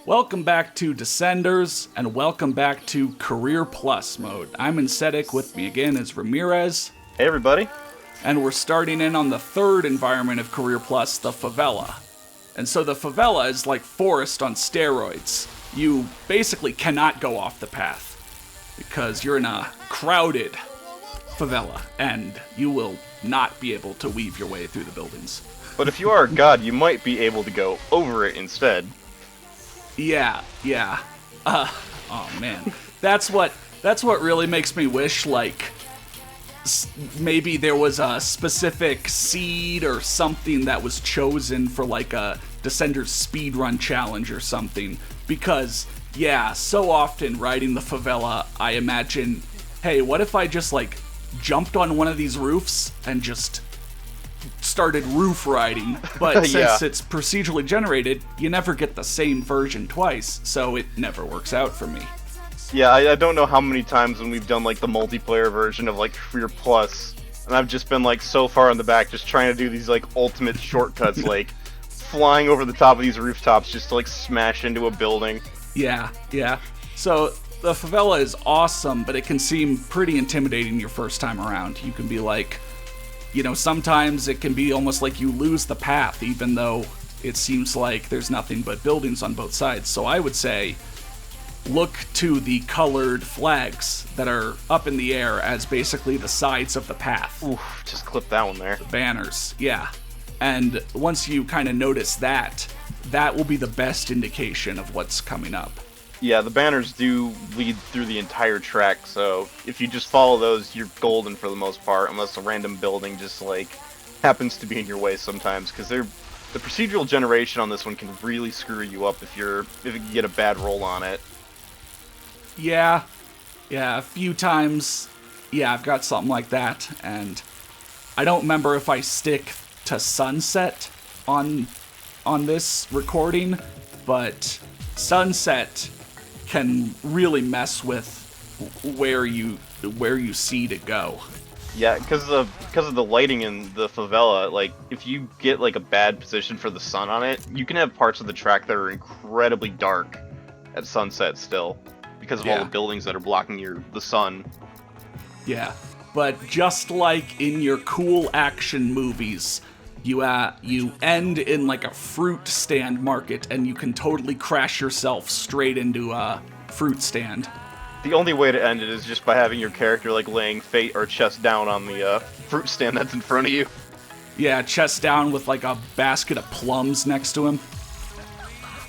Welcome back to Descenders, and welcome back to Career Plus mode. I'm Insetic, with me again is Ramirez. Hey everybody. And we're starting in on the third environment of Career Plus, the Favela. And so the Favela is like forest on steroids. You basically cannot go off the path, because you're in a crowded favela, and you will not be able to weave your way through the buildings. But if you are a god, you might be able to go over it instead. Yeah. Oh man, that's what really makes me wish, like, maybe there was a specific seed or something that was chosen for like a Descenders speedrun challenge or something. Because, yeah, so often riding the favela, I imagine, hey, what if I just like jumped on one of these roofs and just started roof riding? But since it's procedurally generated, you never get the same version twice, so it never works out for me. Yeah, I don't know how many times when we've done like the multiplayer version of like Career Plus, and I've just been like so far in the back just trying to do these like ultimate shortcuts, like flying over the top of these rooftops just to like smash into a building. Yeah. So the favela is awesome, but it can seem pretty intimidating your first time around. You can be like, sometimes it can be almost like you lose the path, even though it seems like there's nothing but buildings on both sides. So I would say, look to the colored flags that are up in the air as basically the sides of the path. Oof, just clip that one there. The banners, yeah. And once you kind of notice that will be the best indication of what's coming up. Yeah, the banners do lead through the entire track, so if you just follow those, you're golden for the most part, unless a random building just, like, happens to be in your way sometimes, because the procedural generation on this one can really screw you up if you get a bad roll on it. Yeah, a few times, I've got something like that, and I don't remember if I stick to sunset on this recording, but sunset can really mess with where you see to go. Yeah, because of the lighting in the favela, like, if you get, like, a bad position for the sun on it, you can have parts of the track that are incredibly dark at sunset still, because of all the buildings that are blocking the sun. Yeah, but just like in your cool action movies, you end in like a fruit stand market, and you can totally crash yourself straight into a fruit stand. The only way to end it is just by having your character like laying fate or chest down on the fruit stand that's in front of you. Yeah, chest down with like a basket of plums next to him.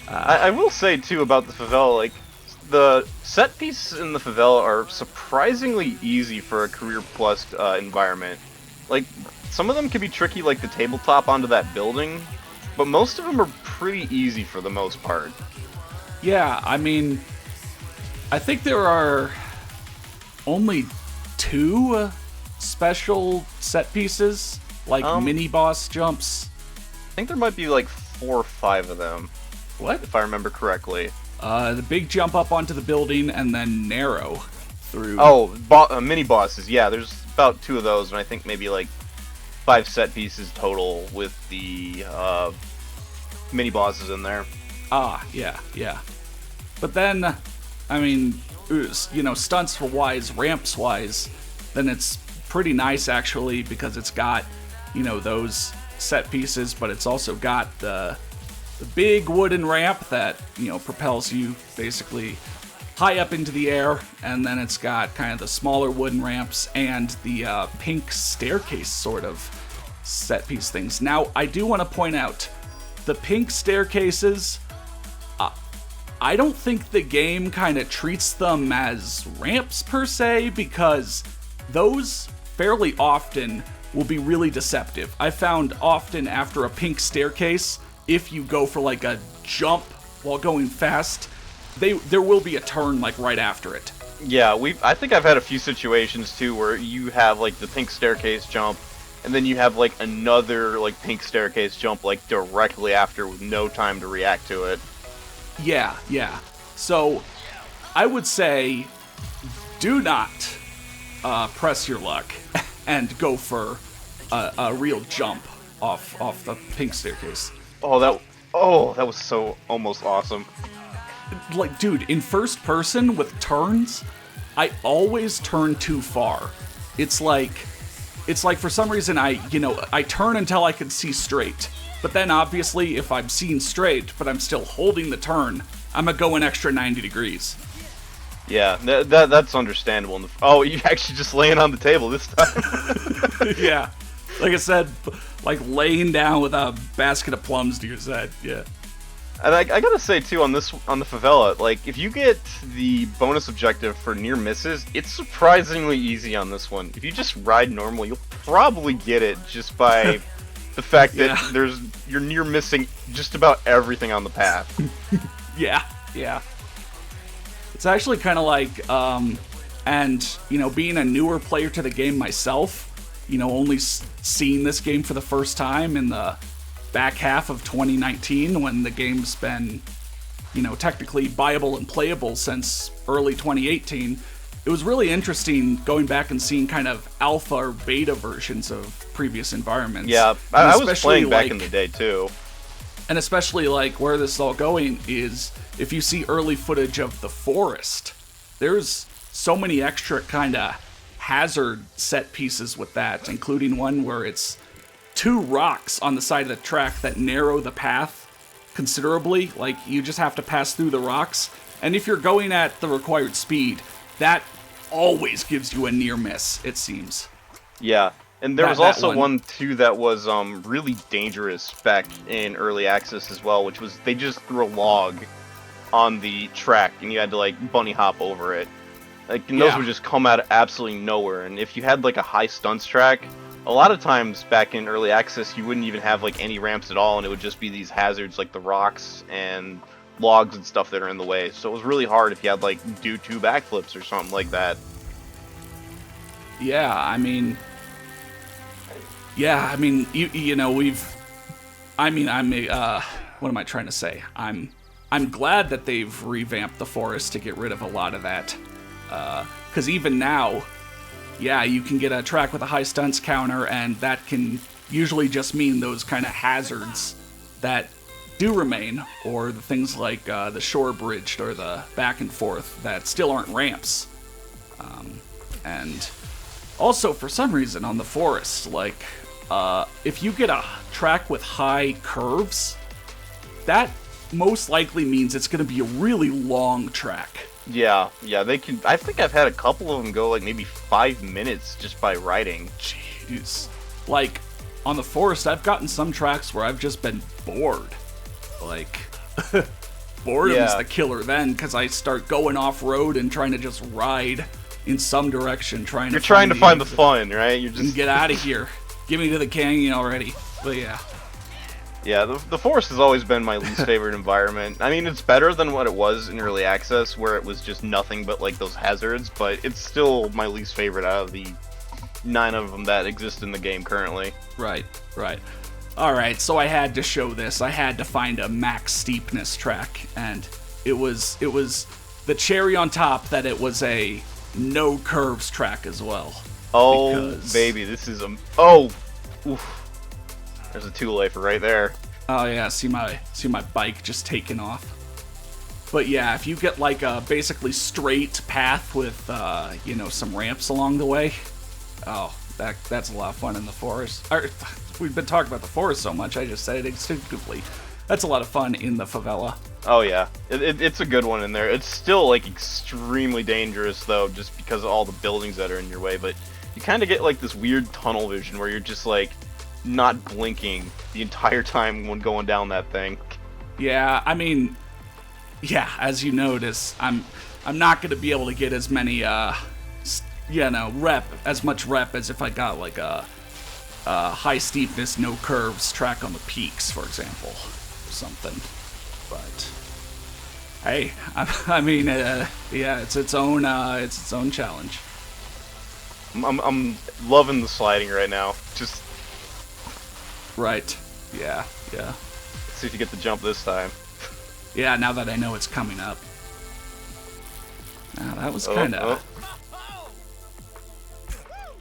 I will say too about the favela, like, the set pieces in the favela are surprisingly easy for a Career Plus environment. Like, some of them can be tricky, like the tabletop onto that building, but most of them are pretty easy for the most part. Yeah, I mean, I think there are only 2 special set pieces, like mini-boss jumps. I think there might be like 4 or 5 of them. What? If I remember correctly. The big jump up onto the building and then narrow through. Oh, mini-bosses, yeah, there's about 2 of those, and I think maybe like 5 set pieces total with the mini-bosses in there. Ah, yeah. But then, I mean, stunts-wise, ramps-wise, then it's pretty nice, actually, because it's got, those set pieces, but it's also got the big wooden ramp that, propels you basically high up into the air, and then it's got kind of the smaller wooden ramps and the pink staircase sort of set piece things. Now, I do want to point out, the pink staircases, I don't think the game kind of treats them as ramps per se, because those fairly often will be really deceptive. I found often after a pink staircase, if you go for like a jump while going fast, there will be a turn like right after it. Yeah, I think I've had a few situations too where you have like the pink staircase jump, and then you have like another like pink staircase jump like directly after with no time to react to it. Yeah. So I would say, do not press your luck and go for a real jump off the pink staircase. Oh, that was so almost awesome. like, dude, in first person with turns, I always turn too far. It's like for some reason I turn until I can see straight. But then obviously if I'm seeing straight, but I'm still holding the turn, I'm gonna go an extra 90 degrees. Yeah, that's understandable. Oh, you actually just laying on the table this time. Yeah. Like I said, like laying down with a basket of plums to your side. Yeah. And I gotta say too, on the favela, like if you get the bonus objective for near misses, it's surprisingly easy on this one. If you just ride normal, you'll probably get it just by the fact that you're near missing just about everything on the path. Yeah. It's actually kind of like, and being a newer player to the game myself, only seeing this game for the first time in the back half of 2019 when the game's been, technically viable and playable since early 2018. It was really interesting going back and seeing kind of alpha or beta versions of previous environments. Yeah, I was playing back in the day too. And especially like where this is all going is if you see early footage of the forest, there's so many extra kind of hazard set pieces with that, including one where it's 2 rocks on the side of the track that narrow the path considerably. Like you just have to pass through the rocks, and if you're going at the required speed, that always gives you a near miss, it seems. Yeah, and there was also one too that was really dangerous back in early access as well, which was they just threw a log on the track and you had to like bunny hop over it. Like, and those would just come out of absolutely nowhere. And if you had like a high stunts track, a lot of times back in early access, you wouldn't even have like any ramps at all, and it would just be these hazards like the rocks and logs and stuff that are in the way. So it was really hard if you had like do 2 backflips or something like that. Yeah, I mean, what am I trying to say? I'm glad that they've revamped the forest to get rid of a lot of that. Because even now, you can get a track with a high stunts counter, and that can usually just mean those kind of hazards that do remain, or the things like the shore bridge or the back and forth that still aren't ramps. And also, for some reason, on the forest, like, if you get a track with high curves, that most likely means it's going to be a really long track. Yeah, they can. I think I've had a couple of them go like maybe 5 minutes just by riding. Jeez. Like, on the forest, I've gotten some tracks where I've just been bored. Like, boredom's the killer then, because I start going off-road and trying to just ride in some direction, You're trying to find the fun, right? You're just... Get out of here. Give me to the canyon already. But yeah. Yeah, the forest has always been my least favorite environment. I mean, it's better than what it was in early access, where it was just nothing but like those hazards, but it's still my least favorite out of the 9 of them that exist in the game currently. Right. Alright, so I had to show this. I had to find a max steepness track, and it was the cherry on top that it was a no curves track as well. Oh, baby, this is a... Oh! Oof. There's a two-lifer right there. Oh yeah, see my bike just taking off. But yeah, if you get like a basically straight path with some ramps along the way, that's a lot of fun in the forest. We've been talking about the forest so much, I just said it instinctively. That's a lot of fun in the favela. Oh yeah, it's a good one in there. It's still like extremely dangerous though, just because of all the buildings that are in your way. But you kind of get like this weird tunnel vision where you're just like not blinking the entire time when going down that thing. Yeah, I mean, as you notice, I'm not going to be able to get as many as much rep as if I got like a high steepness, no curves track on the peaks, for example, or something. But hey, I mean, it's its own challenge. I'm loving the sliding right now. Just right. Yeah. Let's see if you get the jump this time. Yeah, now that I know it's coming up. Now that was kind of.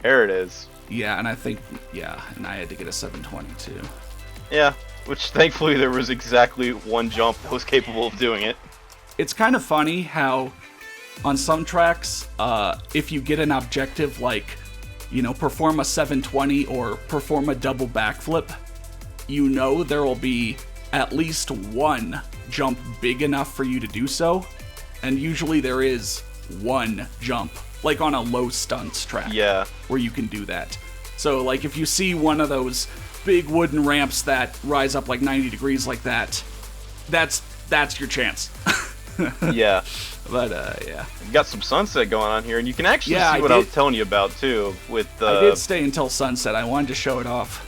There it is. Yeah, and I think and I had to get a 720 too. Yeah, which thankfully there was exactly one jump that was capable of doing it. it's kind of funny how on some tracks, if you get an objective like, perform a 720 or perform a double backflip, there will be at least one jump big enough for you to do so. And usually there is one jump, like on a low stunts track, where you can do that. So, like, if you see one of those big wooden ramps that rise up like 90 degrees like that, that's your chance. Yeah. But, yeah. You got some sunset going on here, and you can actually see what I was telling you about, too. I did stay until sunset. I wanted to show it off.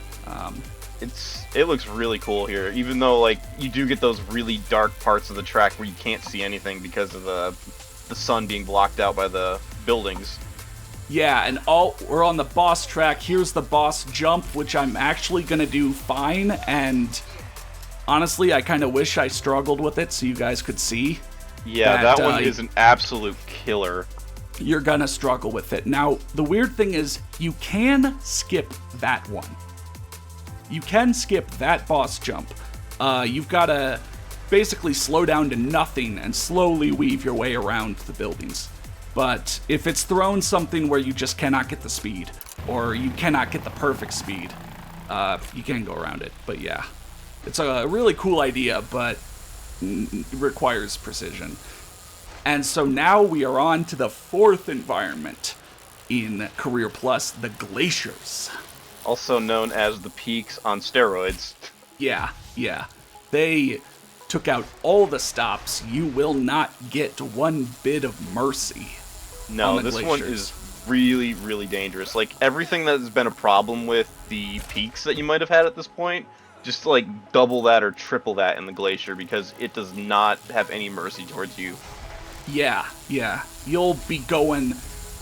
It looks really cool here, even though, like, you do get those really dark parts of the track where you can't see anything because of the sun being blocked out by the buildings. Yeah, and we're on the boss track. Here's the boss jump, which I'm actually gonna do fine, and honestly, I kind of wish I struggled with it so you guys could see. Yeah, that one is an absolute killer. You're gonna struggle with it. Now, the weird thing is, you can skip that one. You can skip that boss jump. You've gotta basically slow down to nothing and slowly weave your way around the buildings. But if it's thrown something where you just cannot get the speed, or you cannot get the perfect speed, you can go around it. But yeah, it's a really cool idea, but it requires precision. And so now we are on to the fourth environment in Career Plus, the Glaciers. Also known as the peaks on steroids. Yeah. They took out all the stops. You will not get one bit of mercy. No, this one is really, really dangerous. Like, everything that has been a problem with the peaks that you might have had at this point, just, like, double that or triple that in the glacier, because it does not have any mercy towards you. Yeah. You'll be going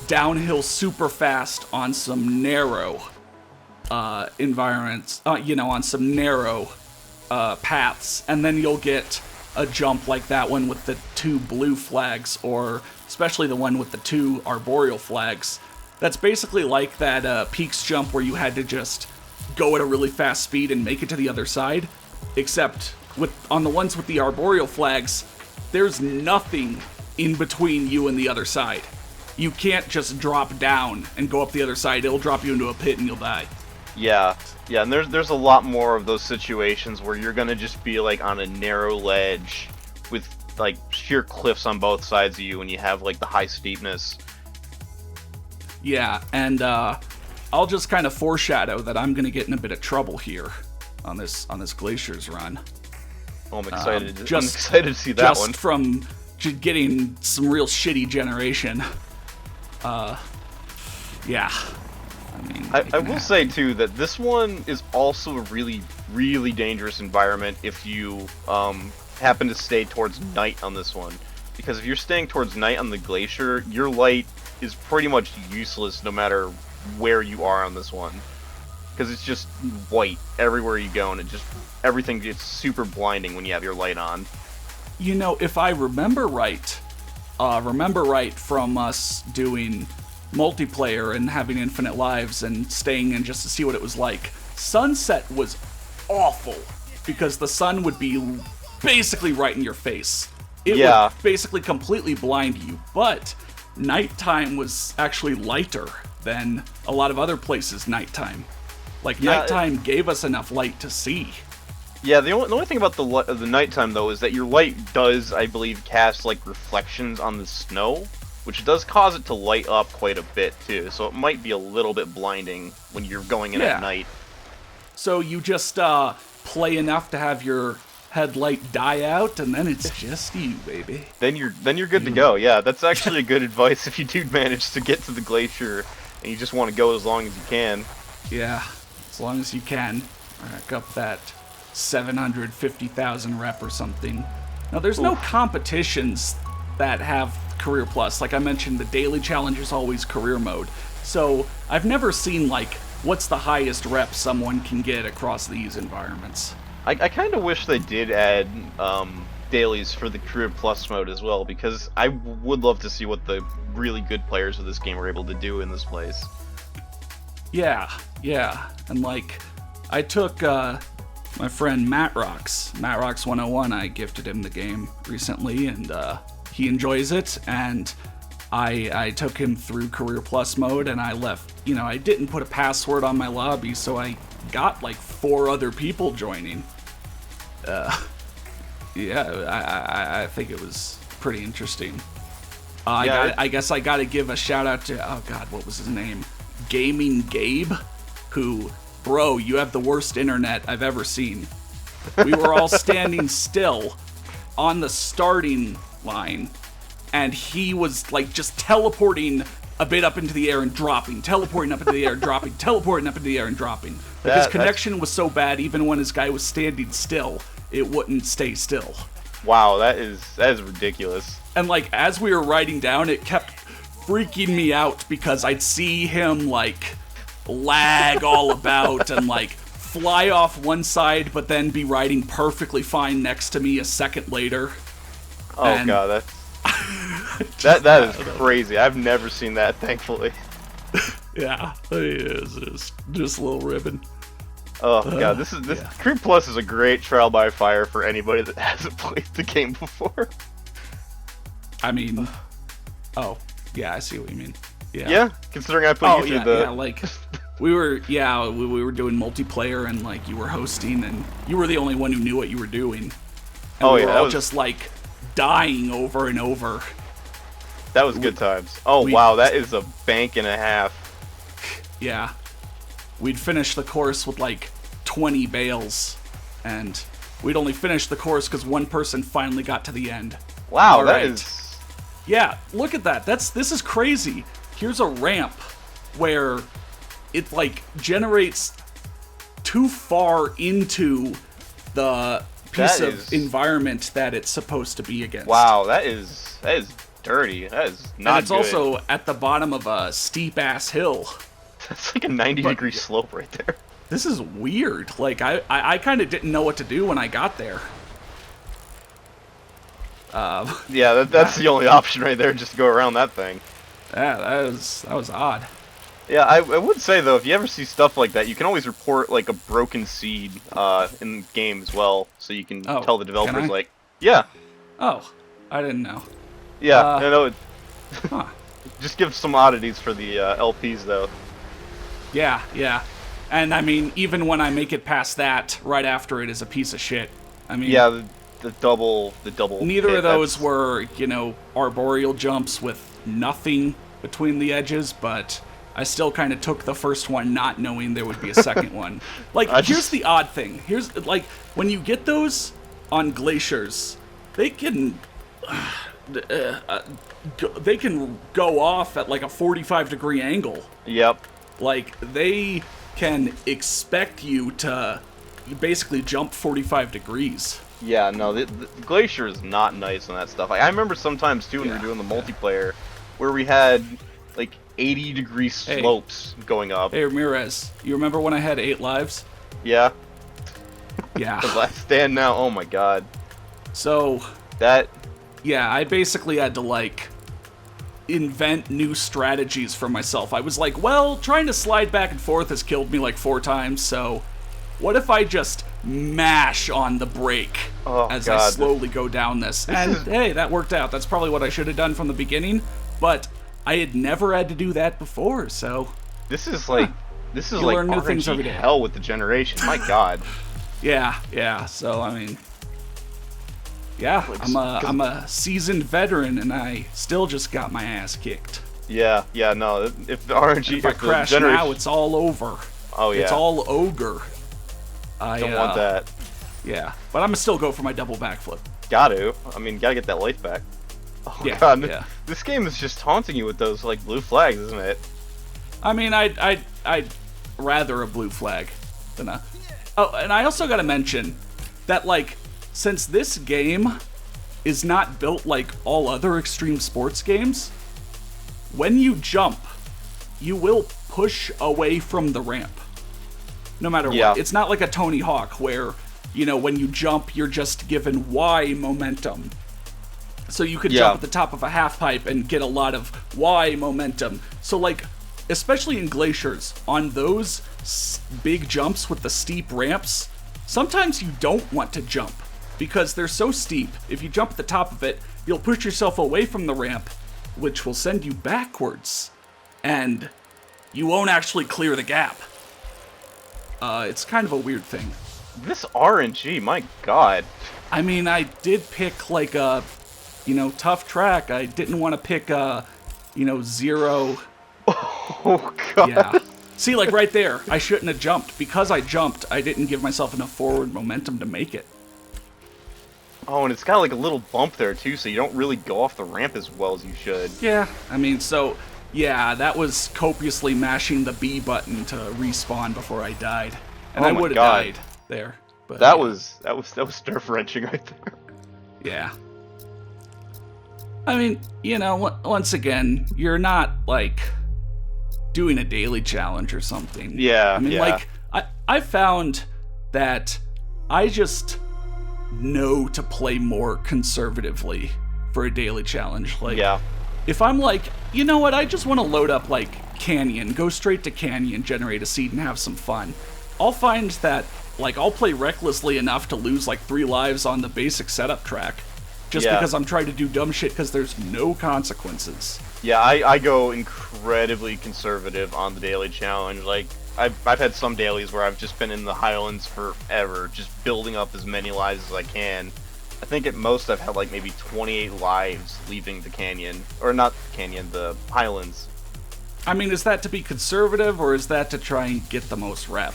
downhill super fast on some narrow environments, on some narrow paths, and then you'll get a jump like that one with the 2 blue flags, or especially the one with the 2 arboreal flags. That's basically like that peaks jump where you had to just go at a really fast speed and make it to the other side, except on the ones with the arboreal flags, there's nothing in between you and the other side. You can't just drop down and go up the other side. It'll drop you into a pit and you'll die. Yeah, and there's a lot more of those situations where you're gonna just be like on a narrow ledge with like sheer cliffs on both sides of you, and you have like the high steepness. Yeah, and I'll just kind of foreshadow that I'm gonna get in a bit of trouble here on this Glaciers run. Oh, I'm excited. I'm excited to see that one. Just from getting some real shitty generation. Yeah. I will say, too, that this one is also a really, really dangerous environment if you happen to stay towards night on this one. Because if you're staying towards night on the glacier, your light is pretty much useless no matter where you are on this one. Because it's just white everywhere you go, and everything gets super blinding when you have your light on. If I remember right from us doing multiplayer and having infinite lives and staying in just to see what it was like, sunset was awful because the sun would be basically right in your face. It would basically completely blind you, but nighttime was actually lighter than a lot of other places' nighttime. Nighttime gave us enough light to see. Yeah, the only thing about the nighttime, though, is that your light does, I believe, cast, like, reflections on the snow, which does cause it to light up quite a bit, too, so it might be a little bit blinding when you're going in at night. So you just play enough to have your headlight die out, and then it's just you, baby. Then you're good to go, yeah. That's actually a good advice if you do manage to get to the glacier, and you just want to go as long as you can. Yeah, as long as you can. Rack up that 750,000 rep or something. Now, there's no competitions that have Career Plus. Like I mentioned, the daily challenge is always career mode. So I've never seen, like, what's the highest rep someone can get across these environments. I kind of wish they did add dailies for the Career Plus mode as well, because I would love to see what the really good players of this game are able to do in this place. Yeah. And, like, I took my friend Matt Rocks 101, I gifted him the game recently, and he enjoys it, and I took him through Career Plus mode, and I left, I didn't put a password on my lobby, so I got like 4 other people joining. I think it was pretty interesting. I guess I gotta give a shout out to, oh god, what was his name? Gaming Gabe, who, bro, you have the worst internet I've ever seen. We were all standing still on the starting line, and he was like just teleporting a bit up into the air and dropping, teleporting up into the air and dropping, teleporting up into the air and dropping. Like his connection was so bad, even when his guy was standing still, it wouldn't stay still. Wow, that is ridiculous. And like as we were riding down, it kept freaking me out because I'd see him like lag all about and like fly off one side, but then be riding perfectly fine next to me a second later. Oh god, that is crazy. I've never seen that, thankfully. Yeah, it is just a little ribbon. Oh god, Creep Plus is a great trial by fire for anybody that hasn't played the game before. I mean, oh yeah, I see what you mean. Yeah, considering I put you through like we were doing multiplayer, and like you were hosting, and you were the only one who knew what you were doing. And we were all just like dying over and over. That was good times. Oh wow, that is a bank and a half. Yeah. We'd finish the course with like 20 bales, and we'd only finish the course because one person finally got to the end. Wow, that is... Yeah, look at that. This is crazy. Here's a ramp where it like generates too far into the piece of environment that it's supposed to be against. Wow, that is dirty. That is not And it's also at the bottom of a steep ass hill. That's like a 90-degree slope right there. This is weird. Like, I kind of didn't know what to do when I got there. Yeah, that's the only option right there, just to go around that thing. Yeah, that was odd. Yeah, I would say, though, if you ever see stuff like that, you can always report, like, a broken seed in the game as well, so you can tell the developers, like, yeah. Oh, I didn't know. Yeah, I know. Huh. Just give some oddities for the LPs, though. Yeah. And I mean, even when I make it past that, right after it is a piece of shit. I mean, yeah, the double. Neither hit, of those were, arboreal jumps with nothing between the edges, but I still kind of took the first one not knowing there would be a second one. Like, here's the odd thing. Here's, like, when you get those on glaciers, they can go off at like a 45-degree angle. Yep. Like, they can expect you to basically jump 45 degrees. Yeah, no, the glacier is not nice on that stuff. I remember sometimes, too, when we were doing the multiplayer, where we had, like, 80-degree slopes going up. Hey, Ramirez, you remember when I had 8 lives? Yeah. Yeah. The last stand now, oh my god. So... That... Yeah, I basically had to, like, invent new strategies for myself. I was like, well, trying to slide back and forth has killed me like 4 times, so what if I just mash on the brake as I slowly go down this? And hey, that worked out. That's probably what I should have done from the beginning, but I had never had to do that before, so... This is like learn new things every day. Hell with the generation, my god. Yeah, so I mean... Yeah, I'm a seasoned veteran, and I still just got my ass kicked. Yeah, no. If the RNG, if I crash now, it's all over. Oh yeah, it's all ogre. I don't want that. Yeah, but I'm gonna still go for my double backflip. Gotta get that life back. Oh yeah, god, yeah. This game is just taunting you with those like blue flags, isn't it? I mean, I'd rather a blue flag than a. Oh, and I also gotta mention that, like, since this game is not built like all other extreme sports games, when you jump, you will push away from the ramp. No matter what. It's not like a Tony Hawk where, when you jump, you're just given Y momentum. So you could jump at the top of a half pipe and get a lot of Y momentum. So, like, especially in glaciers, on those big jumps with the steep ramps, sometimes you don't want to jump because they're so steep. If you jump at the top of it, you'll push yourself away from the ramp, which will send you backwards, and you won't actually clear the gap. It's kind of a weird thing. This RNG, my god. I mean, I did pick like a, tough track. I didn't want to pick a, zero. Oh god. Yeah. See, like right there, I shouldn't have jumped. Because I jumped, I didn't give myself enough forward momentum to make it. Oh, and it's got like a little bump there too, so you don't really go off the ramp as well as you should. Yeah, I mean, so, yeah, that was copiously mashing the B button to respawn before I died. And I would have died there. But that was nerve-wrenching right there. Yeah. I mean, once again, you're not, like, doing a daily challenge or something. Yeah, I mean, like, I found that I just know to play more conservatively for a daily challenge. Like, yeah. If I'm like, you know what, I just want to load up, like, Canyon, go straight to Canyon, generate a seed, and have some fun, I'll find that, like, I'll play recklessly enough to lose, like, 3 lives on the basic setup track, just because I'm trying to do dumb shit because there's no consequences. Yeah, I go incredibly conservative on the daily challenge. Like, I've had some dailies where I've just been in the Highlands forever, just building up as many lives as I can. I think at most I've had like maybe 28 lives leaving the canyon. Or not the canyon, the Highlands. I mean, is that to be conservative, or is that to try and get the most rep?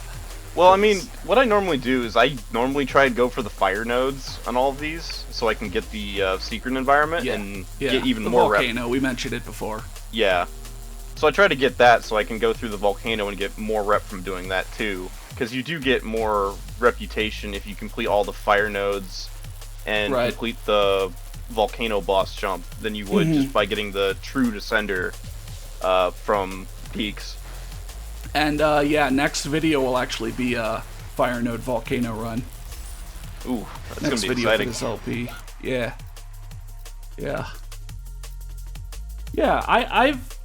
Well, I mean, what I normally do is I normally try to go for the fire nodes on all of these, so I can get the secret environment and get even more rep. The volcano, we mentioned it before. Yeah. So I try to get that so I can go through the volcano and get more rep from doing that too. Because you do get more reputation if you complete all the fire nodes and complete the volcano boss jump than you would just by getting the true descender from peaks. And yeah, next video will actually be a fire node volcano run. Ooh, that's next gonna be video exciting. For this LP. Yeah.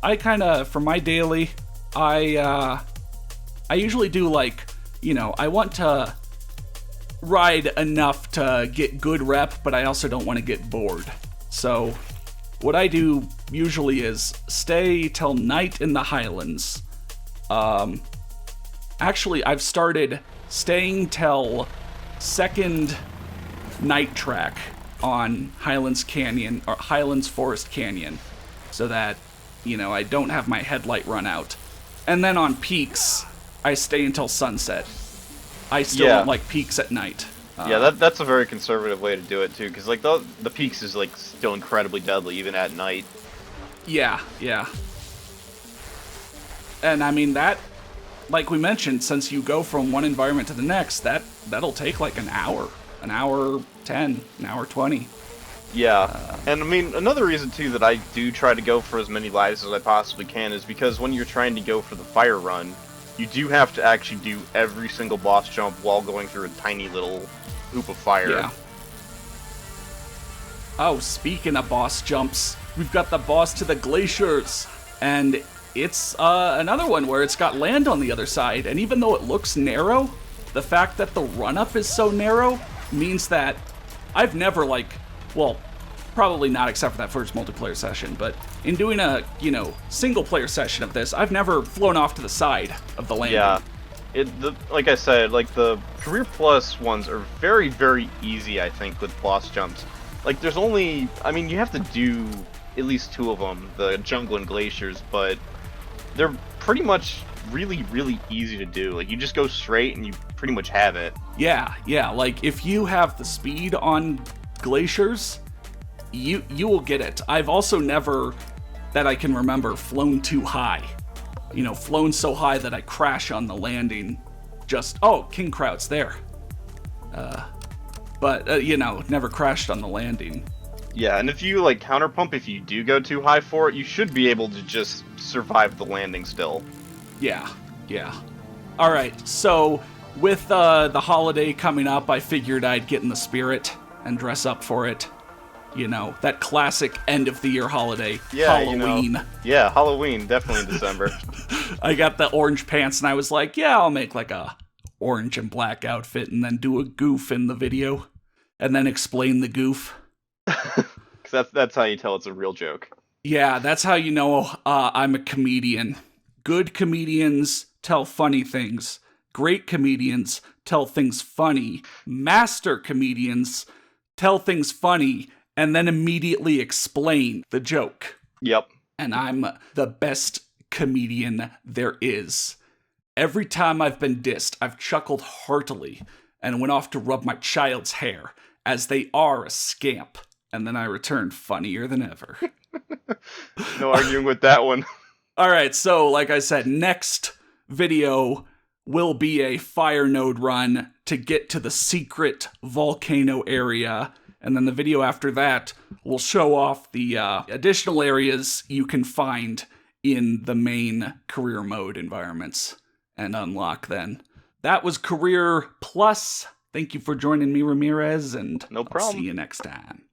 I kind of, for my daily, I usually do like, I want to ride enough to get good rep, but I also don't want to get bored. So what I do usually is stay till night in the Highlands. Actually, I've started staying till second night track on Highlands Canyon, or Highlands Forest Canyon, so that, I don't have my headlight run out. And then on peaks, I stay until sunset. I still don't like peaks at night. Yeah, that's a very conservative way to do it too, because like the peaks is like still incredibly deadly even at night. Yeah. And I mean that, like we mentioned, since you go from one environment to the next, that'll take like an hour 10, an hour 20. Yeah, and I mean, another reason too that I do try to go for as many lives as I possibly can is because when you're trying to go for the fire run, you do have to actually do every single boss jump while going through a tiny little hoop of fire. Yeah. Oh, speaking of boss jumps, we've got the boss to the glaciers, and it's another one where it's got land on the other side, and even though it looks narrow, the fact that the run-up is so narrow means that I've never, well, probably not except for that first multiplayer session, but in doing a, single-player session of this, I've never flown off to the side of the landing. Yeah. Like I said, like the Career Plus ones are very, very easy, I think, with boss jumps. Like, there's only, I mean, you have to do at least 2 of them, the Jungle and Glaciers, but they're pretty much really, really easy to do. Like, you just go straight and you pretty much have it. Yeah, like, if you have the speed on Glaciers, you will get it. I've also never, that I can remember, flown too high. Flown so high that I crash on the landing. Just, King Kraut's there. But never crashed on the landing. Yeah, and if you, counterpump, if you do go too high for it, you should be able to just survive the landing still. Yeah. Alright, so with the holiday coming up, I figured I'd get in the spirit and dress up for it. That classic end-of-the-year holiday, Halloween. Yeah, Halloween, definitely in December. I got the orange pants, and I was like, yeah, I'll make, a orange and black outfit and then do a goof in the video and then explain the goof. Because that's how you tell it's a real joke. Yeah, that's how you know I'm a comedian. Good comedians tell funny things. Great comedians tell things funny. Master comedians tell things funny and then immediately explain the joke. Yep. And I'm the best comedian there is. Every time I've been dissed, I've chuckled heartily and went off to rub my child's hair, as they are a scamp. And then I returned funnier than ever. No arguing with that one. All right, so like I said, next video will be a fire node run to get to the secret volcano area. And then the video after that will show off the additional areas you can find in the main career mode environments and unlock then. That was Career Plus. Thank you for joining me, Ramirez, and no problem. I'll see you next time.